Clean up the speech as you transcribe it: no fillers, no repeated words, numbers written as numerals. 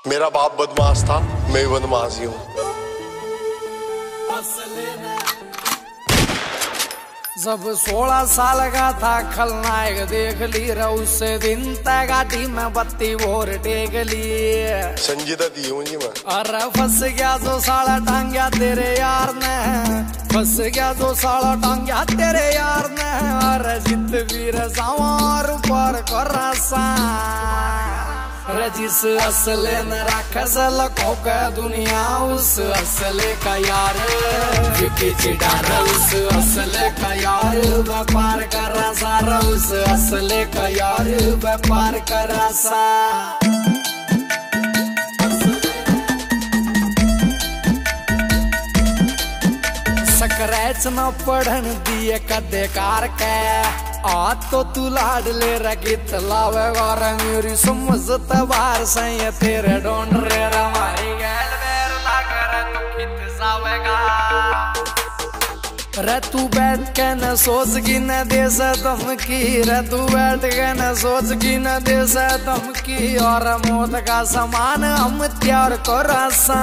मेरा बाप बदमाश था, मैं बदमाश ही हूँ। जब 16 साल का था खलनायक देख ली रे, उस दिन तक गाड़ी में बत्ती भोर टेक ली। संजीदा दी हूँ जी मैं। अरे फंस गया जो साला टांग्या तेरे यार ने, फंस गया जो साला टांग्या तेरे यार ने। अरे जित वीर सवार पर कर जिस असले न राखस लखों का दुनिया, उस असले का यार चिडार, उस असले का यार व्यापार कर सारा, उस असले का यार व्यापार कर सा। स्क्रैच न पढ़न दिए कदे कार के, आज तो तू लाड ले रगित लावेगा रे मेरी समझ तबार सही तेरे ढूंढ रे हमारी गैल बेर लाकर तू खित जावेगा रे। तू बैठ के न सोच की न दे से धमकी रे, तू बैठ के न सोच की न दे से धमकी। और मौत का समान हम त्यार को रासा